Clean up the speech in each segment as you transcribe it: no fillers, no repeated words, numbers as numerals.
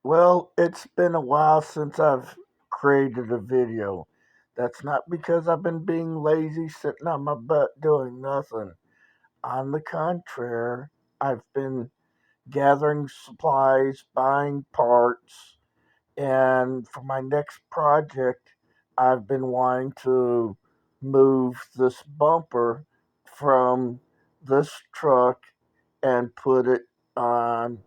Well, it's been a while since I've created a video. That's not because I've been being lazy, sitting on my butt doing nothing. On the contrary, I've been gathering supplies, buying parts, and for my next project, I've been wanting to move this bumper from this truck and put it on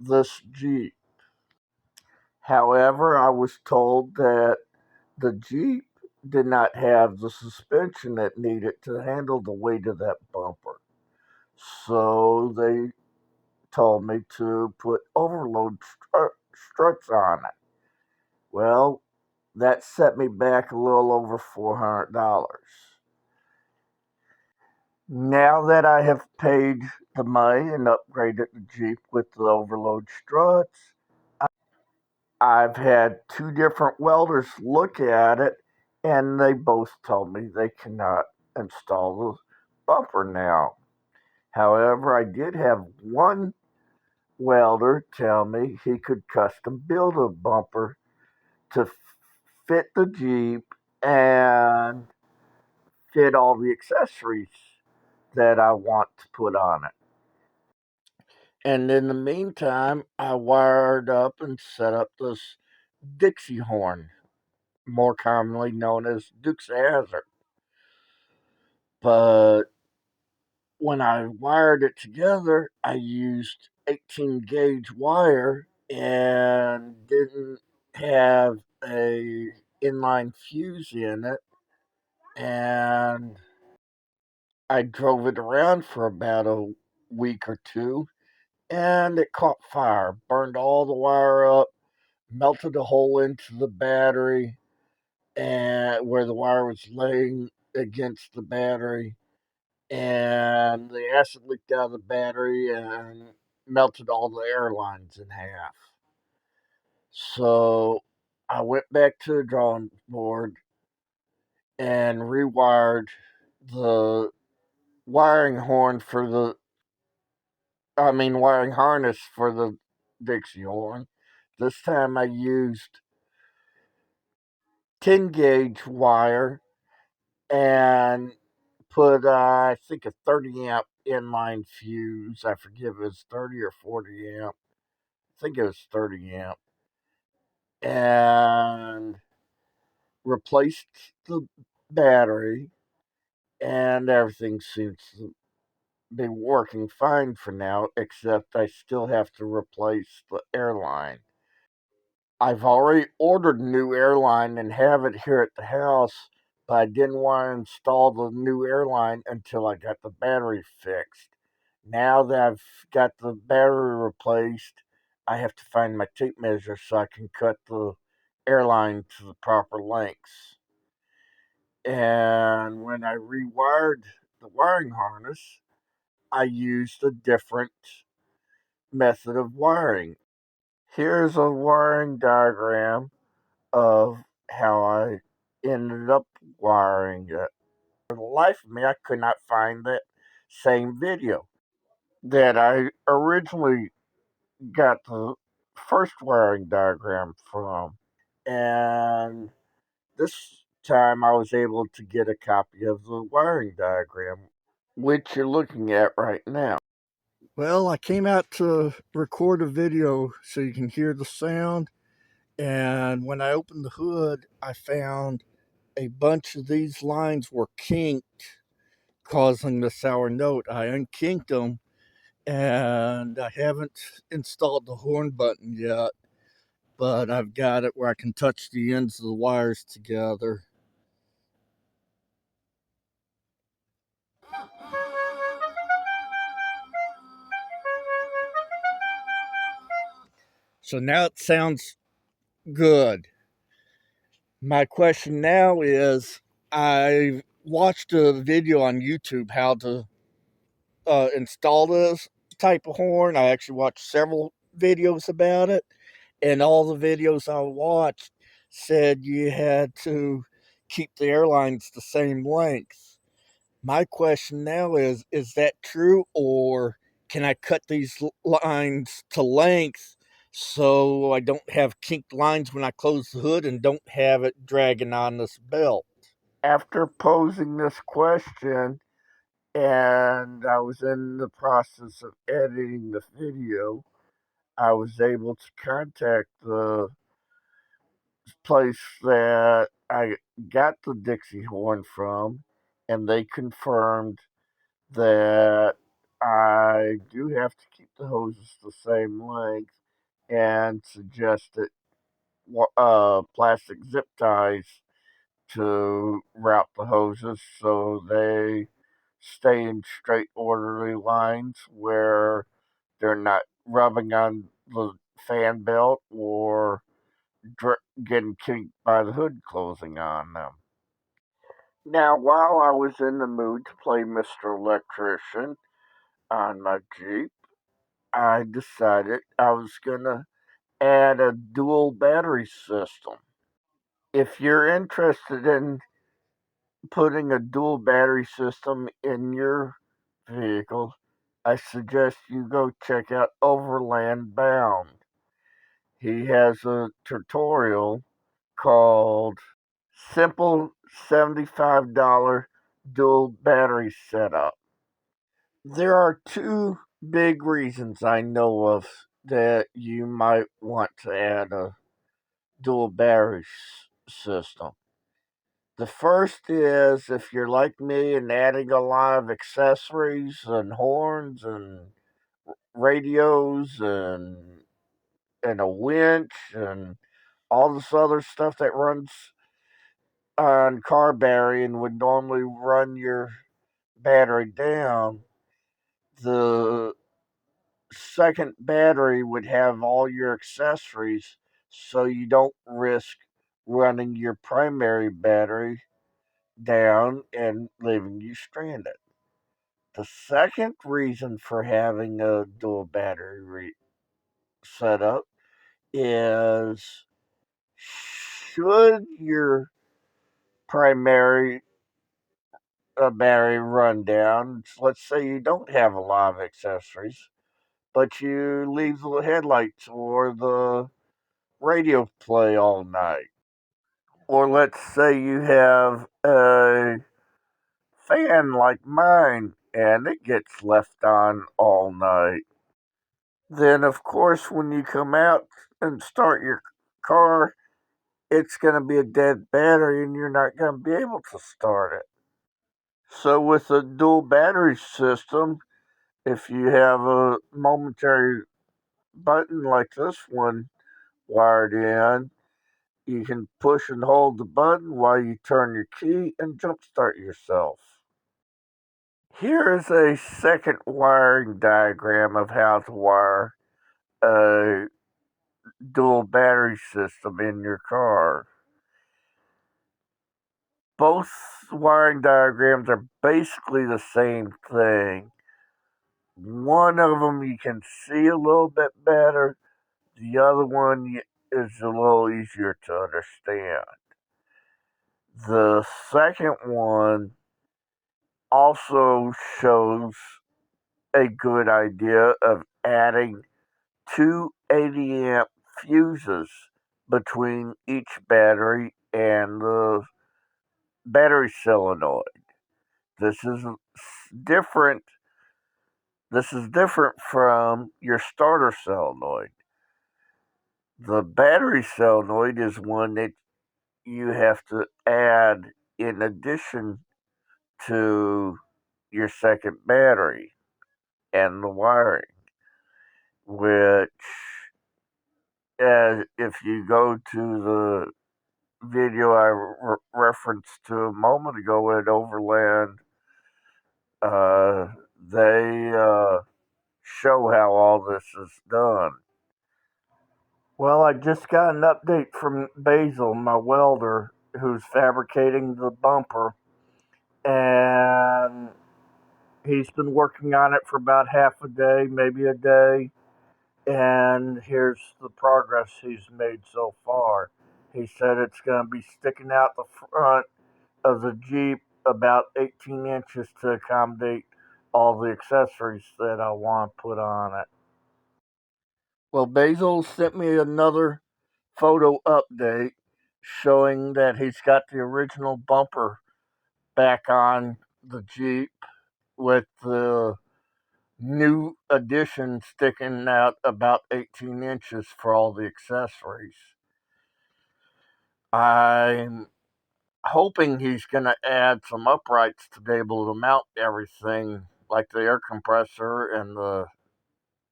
this Jeep. However, I was told that the Jeep did not have the suspension that needed to handle the weight of that bumper. So they told me to put overload struts on it. Well, that set me back a little over $400. Now that I have paid the money and upgraded the Jeep with the overload struts, I've had two different welders look at it, and they both told me they cannot install the bumper now. However, I did have one welder tell me he could custom build a bumper to fit the Jeep and fit all the accessories that I want to put on it. And in the meantime, I wired up and set up this Dixie horn, more commonly known as Dukes of Hazzard. But when I wired it together, I used 18 gauge wire and didn't have a inline fuse in it. And I drove it around for about a week or two, and it caught fire, burned all the wire up, melted a hole into the battery, and where the wire was laying against the battery, and the acid leaked out of the battery and melted all the air lines in half. So I went back to the drawing board and rewired the wiring horn for the, wiring harness for the Dixie horn. This time I used 10 gauge wire and put, I think, a 30 amp inline fuse. I forget if it was 30 or 40 amp. I think it was 30 amp. And replaced the battery, and everything seems to be working fine for now, except I still have to replace the airline. I've already ordered a new airline and have it here at the house, but I didn't want to install the new airline until I got the battery fixed. Now that I've got the battery replaced, I have to find my tape measure so I can cut the airline to the proper lengths. And when I rewired the wiring harness, I used a different method of wiring. Here's a wiring diagram of how I ended up wiring it. For the life of me, I could not find that same video that I originally got the first wiring diagram from. And this time I was able to get a copy of the wiring diagram, which you're looking at right now. Well, I came out to record a video so you can hear the sound. And when I opened the hood, I found a bunch of these lines were kinked, causing the sour note. I unkinked them, and I haven't installed the horn button yet, but I've got it where I can touch the ends of the wires together. So now it sounds good. My question now is, I watched a video on YouTube how to install this type of horn. I actually watched several videos about it, and all the videos I watched said you had to keep the airlines the same length. My question now is that true, or can I cut these lines to length so I don't have kinked lines when I close the hood and don't have it dragging on this belt. After posing this question, and I was in the process of editing the video, I was able to contact the place that I got the Dixie horn from, and they confirmed that I do have to keep the hoses the same length and suggested plastic zip ties to route the hoses so they stay in straight orderly lines where they're not rubbing on the fan belt or getting kinked by the hood closing on them. Now, while I was in the mood to play Mr. Electrician on my Jeep, I decided I was going to add a dual battery system. If you're interested in putting a dual battery system in your vehicle, I suggest you go check out Overland Bound. He has a tutorial called Simple $75 Dual Battery Setup. There are two big reasons I know of that you might want to add a dual battery system. The first is if you're like me and adding a lot of accessories and horns and radios and a winch and all this other stuff that runs on car battery and would normally run your battery down, the second battery would have all your accessories so you don't risk running your primary battery down and leaving you stranded. The second reason for having a dual battery setup is should your primary battery run down, let's say you don't have a lot of accessories, but you leave the headlights or the radio play all night. Or let's say you have a fan like mine and it gets left on all night. Then, of course, when you come out and start your car, it's going to be a dead battery and you're not going to be able to start it. So, with a dual battery system, if you have a momentary button like this one wired in, you can push and hold the button while you turn your key and jumpstart yourself. Here is a second wiring diagram of how to wire a dual battery system in your car. Both wiring diagrams are basically the same thing. One of them you can see a little bit better, the other one is a little easier to understand. The second one also shows a good idea of adding two 80 amp fuses between each battery and the battery solenoid. This is different. This is different from your starter solenoid. The battery solenoid is one that you have to add in addition to your second battery and the wiring, which, if you go to the video I referenced to a moment ago at Overland, they show how all this is done. Well, I just got an update from Basil, my welder, who's fabricating the bumper, and he's been working on it for about half a day, maybe a day, and here's the progress he's made so far. He said it's going to be sticking out the front of the Jeep about 18 inches to accommodate all the accessories that I want to put on it. Well, Basil sent me another photo update showing that he's got the original bumper back on the Jeep with the new addition sticking out about 18 inches for all the accessories. I'm hoping he's going to add some uprights to be able to mount everything, like the air compressor and the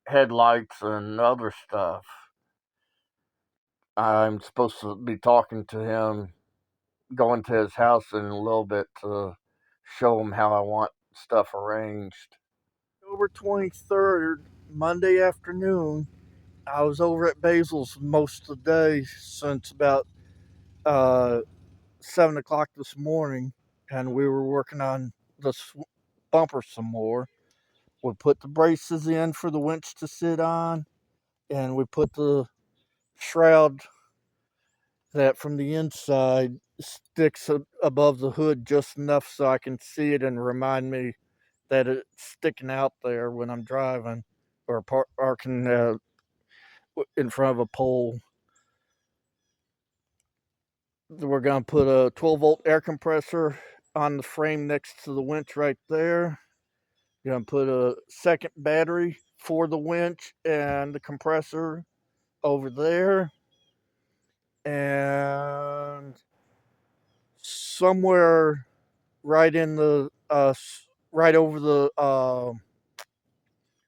headlights and other stuff. I'm supposed to be talking to him, going to his house in a little bit to show him how I want stuff arranged. October 23rd, Monday afternoon, I was over at Basil's most of the day since about uh, 7 o'clock this morning, and we were working on the bumper some more. We put the braces in for the winch to sit on, and we put the shroud that from the inside sticks above the hood just enough so I can see it and remind me that it's sticking out there when I'm driving or parking in front of a pole. We're going to put a 12-volt air compressor on the frame next to the winch right there. Going to put a second battery for the winch and the compressor over there. And somewhere right in the right over the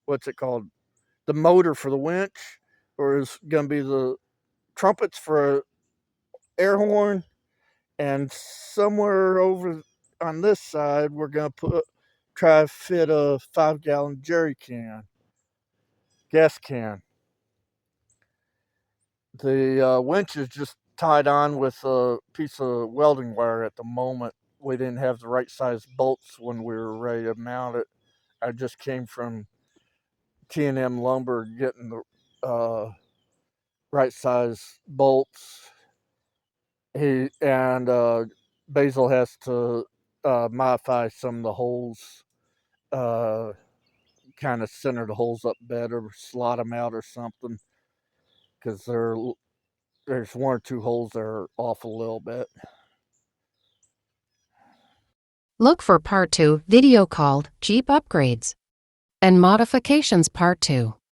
what's it called, the motor for the winch, or is going to be the trumpets for air horn, and somewhere over on this side we're going to try to fit a 5-gallon jerry can, gas can. The winch is just tied on with a piece of welding wire at the moment. We didn't have the right size bolts when we were ready to mount it. I just came from T&M Lumber getting the right size bolts. Basil has to modify some of the holes, uh, kind of center the holes up better, slot them out or something, because there's one or two holes that are off a little bit. Look for Part 2 video called Jeep Upgrades and Modifications Part 2.